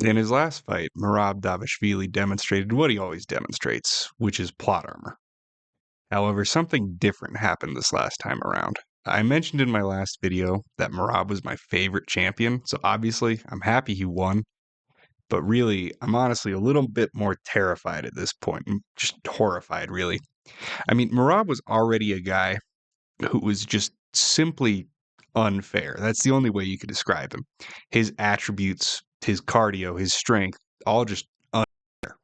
In his last fight, Merab Davishvili demonstrated what he always demonstrates, which is plot armor. However, something different happened this last time around. I mentioned in my last video that Merab was my favorite champion, so obviously I'm happy he won, but really, I'm honestly a little bit more terrified at this point. I'm just horrified, really. I mean, Merab was already a guy who was just simply unfair. That's the only way you could describe him. His attributes, his cardio, his strength, all just unfair.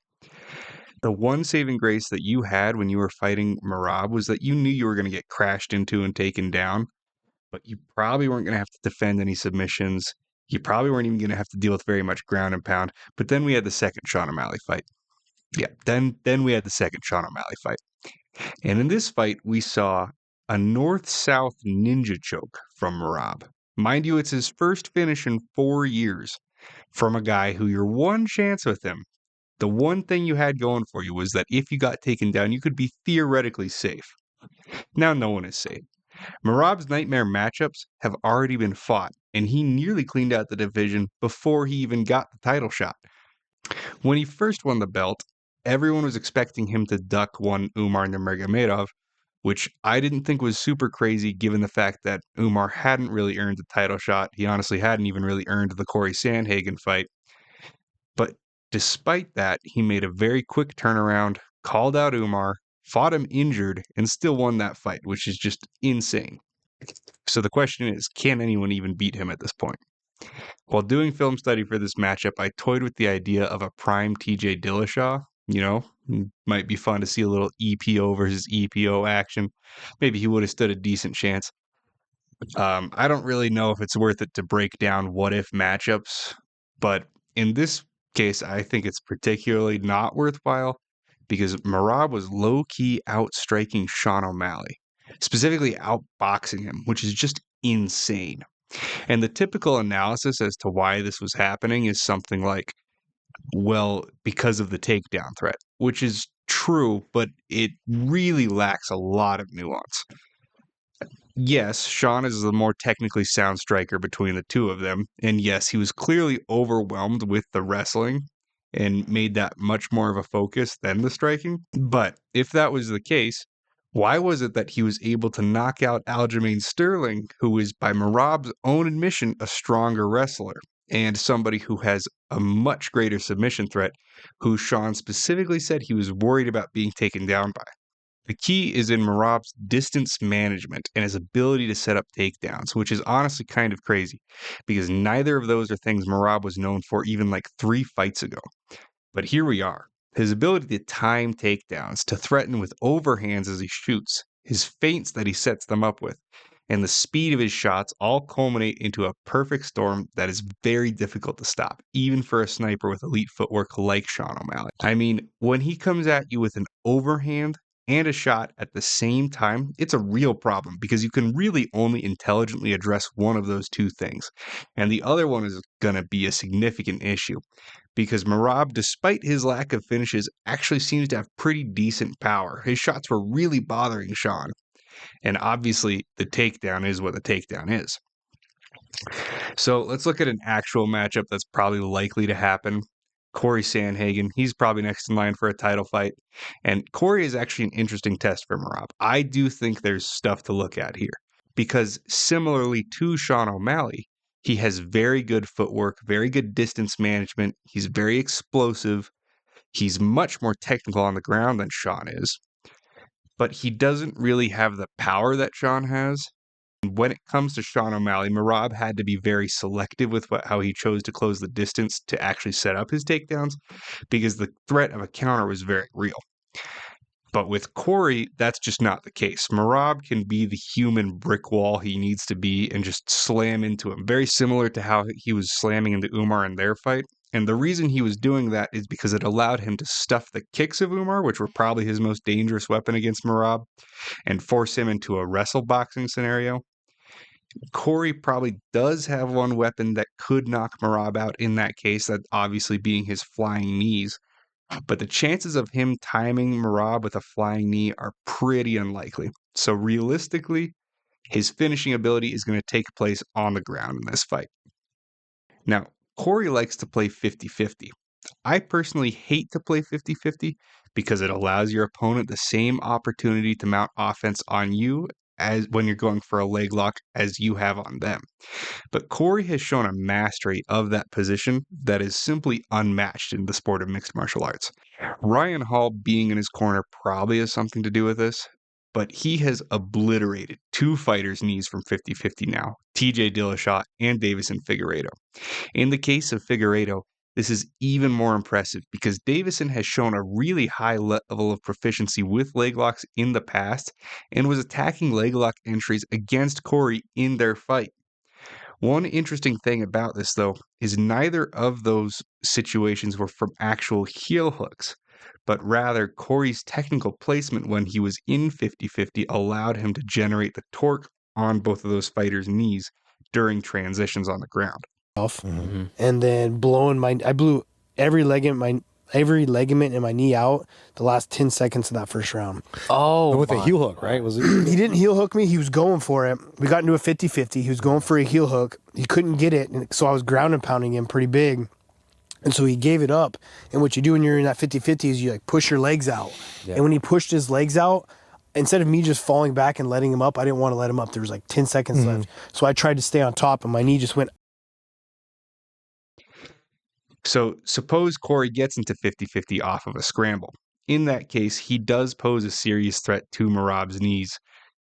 The one saving grace that you had when you were fighting Merab was that you knew you were going to get crashed into and taken down, but you probably weren't going to have to defend any submissions. You probably weren't even going to have to deal with very much ground and pound. But then we had the second Sean O'Malley fight. Yeah, then we had the second Sean O'Malley fight. And in this fight, we saw a north-south ninja choke from Merab. Mind you, it's his first finish in 4 years from a guy who your one chance with him, the one thing you had going for you was that if you got taken down, you could be theoretically safe. Now no one is safe. Merab's nightmare matchups have already been fought, and he nearly cleaned out the division before he even got the title shot. When he first won the belt, everyone was expecting him to duck one Umar Nurmagomedov, which I didn't think was super crazy given the fact that Umar hadn't really earned the title shot. He honestly hadn't even really earned the Corey Sandhagen fight. But despite that, he made a very quick turnaround, called out Umar, fought him injured, and still won that fight, which is just insane. So the question is, can anyone even beat him at this point? While doing film study for this matchup, I toyed with the idea of a prime TJ Dillashaw. Might be fun to see a little EPO versus EPO action. Maybe he would have stood a decent chance. I don't really know if it's worth it to break down what if matchups, but in this case, I think it's particularly not worthwhile because Merab was low key outstriking Sean O'Malley, specifically outboxing him, which is just insane. And the typical analysis as to why this was happening is something like, well, because of the takedown threat, which is true, but it really lacks a lot of nuance. Yes, Sean is the more technically sound striker between the two of them, and yes, he was clearly overwhelmed with the wrestling and made that much more of a focus than the striking. But if that was the case, why was it that he was able to knock out Aljamain Sterling, who is, by Merab's own admission, a stronger wrestler and somebody who has a much greater submission threat, who Sean specifically said he was worried about being taken down by? The key is in Merab's distance management and his ability to set up takedowns, which is honestly kind of crazy because neither of those are things Merab was known for even like 3 fights ago. But here we are. His ability to time takedowns, to threaten with overhands as he shoots, his feints that he sets them up with, and the speed of his shots all culminate into a perfect storm that is very difficult to stop, even for a sniper with elite footwork like Sean O'Malley. I mean, when he comes at you with an overhand and a shot at the same time, it's a real problem because you can really only intelligently address one of those two things. And the other one is going to be a significant issue because Merab, despite his lack of finishes, actually seems to have pretty decent power. His shots were really bothering Sean. And obviously, the takedown is what the takedown is. So let's look at an actual matchup that's probably likely to happen. Corey Sandhagen, he's probably next in line for a title fight. And Corey is actually an interesting test for Merab. I do think there's stuff to look at here because similarly to Sean O'Malley, he has very good footwork, very good distance management. He's very explosive. He's much more technical on the ground than Sean is, but he doesn't really have the power that Sean has. When it comes to Sean O'Malley, Merab had to be very selective with how he chose to close the distance to actually set up his takedowns because the threat of a counter was very real. But with Corey, that's just not the case. Merab can be the human brick wall he needs to be and just slam into him, very similar to how he was slamming into Umar in their fight. And the reason he was doing that is because it allowed him to stuff the kicks of Umar, which were probably his most dangerous weapon against Merab, and force him into a wrestle boxing scenario. Corey probably does have one weapon that could knock Merab out in that case, that obviously being his flying knees. But the chances of him timing Merab with a flying knee are pretty unlikely. So realistically, his finishing ability is going to take place on the ground in this fight. Now, Corey likes to play 50-50. I personally hate to play 50-50 because it allows your opponent the same opportunity to mount offense on you as when you're going for a leg lock as you have on them. But Corey has shown a mastery of that position that is simply unmatched in the sport of mixed martial arts. Ryan Hall being in his corner probably has something to do with this, but he has obliterated two fighters' knees from 50-50 now, TJ Dillashaw and Davison Figueiredo. In the case of Figueiredo, this is even more impressive because Davison has shown a really high level of proficiency with leg locks in the past and was attacking leg lock entries against Corey in their fight. One interesting thing about this, though, is neither of those situations were from actual heel hooks, but rather Corey's technical placement when he was in 50-50 allowed him to generate the torque on both of those fighters' knees during transitions on the ground. And then I blew every ligament in my knee out the last 10 seconds of that first round. Oh, with a heel hook, right? Was it? He didn't heel hook me. He was going for it. We got into a 50-50. He was going for a heel hook. He couldn't get it, and so I was ground and pounding him pretty big. And so he gave it up. And what you do when you're in that 50-50 is you like push your legs out. Yeah. And when he pushed his legs out, instead of me just falling back and letting him up, I didn't want to let him up. There was like 10 seconds left. So I tried to stay on top, and my knee just went. So suppose Corey gets into 50-50 off of a scramble. In that case, he does pose a serious threat to Merab's knees,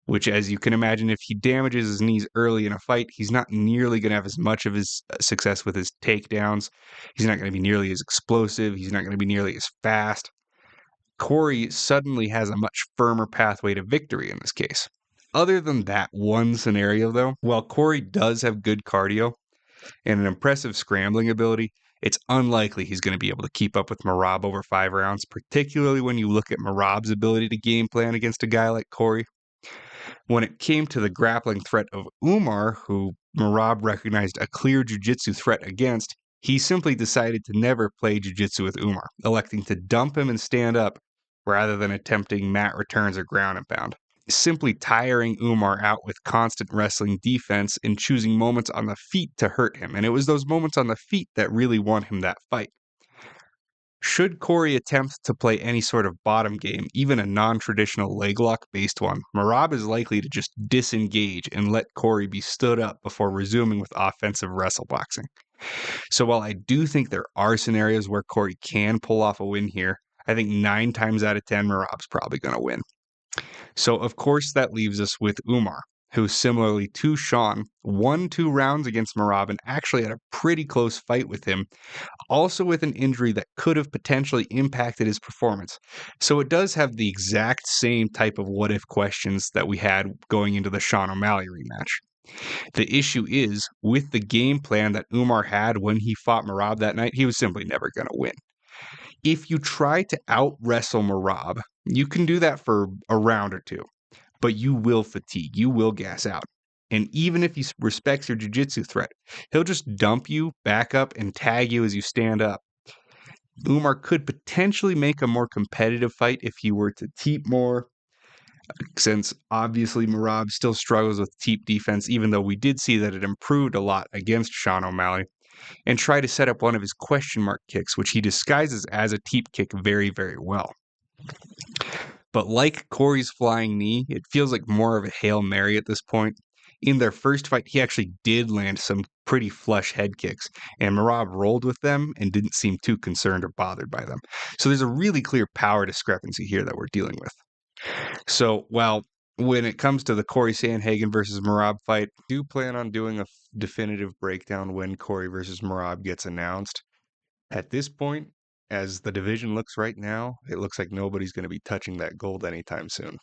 which, as you can imagine, if he damages his knees early in a fight, he's not nearly going to have as much of his success with his takedowns. He's not going to be nearly as explosive. He's not going to be nearly as fast. Corey suddenly has a much firmer pathway to victory in this case. Other than that one scenario, though, while Corey does have good cardio and an impressive scrambling ability, it's unlikely he's going to be able to keep up with Merab over 5 rounds, particularly when you look at Merab's ability to game plan against a guy like Corey. When it came to the grappling threat of Umar, who Merab recognized a clear jiu-jitsu threat against, he simply decided to never play jiu-jitsu with Umar, electing to dump him and stand up rather than attempting mat returns or ground and pound. Simply tiring Umar out with constant wrestling defense and choosing moments on the feet to hurt him. And it was those moments on the feet that really won him that fight. Should Corey attempt to play any sort of bottom game, even a non-traditional leg lock based one, Merab is likely to just disengage and let Corey be stood up before resuming with offensive wrestle boxing. So while I do think there are scenarios where Corey can pull off a win here, I think 9 times out of 10 Merab's probably going to win. So, of course, that leaves us with Umar, who similarly to Sean, won 2 rounds against Merab and actually had a pretty close fight with him, also with an injury that could have potentially impacted his performance. So it does have the exact same type of what-if questions that we had going into the Sean O'Malley rematch. The issue is, with the game plan that Umar had when he fought Merab that night, he was simply never going to win. If you try to out-wrestle Merab, you can do that for a round or 2, but you will fatigue, you will gas out. And even if he respects your jiu-jitsu threat, he'll just dump you, back up, and tag you as you stand up. Umar could potentially make a more competitive fight if he were to teep more, since obviously Merab still struggles with teep defense, even though we did see that it improved a lot against Sean O'Malley, and try to set up one of his question mark kicks, which he disguises as a teep kick very, very well. But like Corey's flying knee, it feels like more of a Hail Mary at this point. In their first fight, he actually did land some pretty flush head kicks, and Merab rolled with them and didn't seem too concerned or bothered by them. So there's a really clear power discrepancy here that we're dealing with. So, when it comes to the Corey Sandhagen versus Merab fight, I do plan on doing a definitive breakdown when Corey versus Merab gets announced. At this point, as the division looks right now, it looks like nobody's going to be touching that gold anytime soon.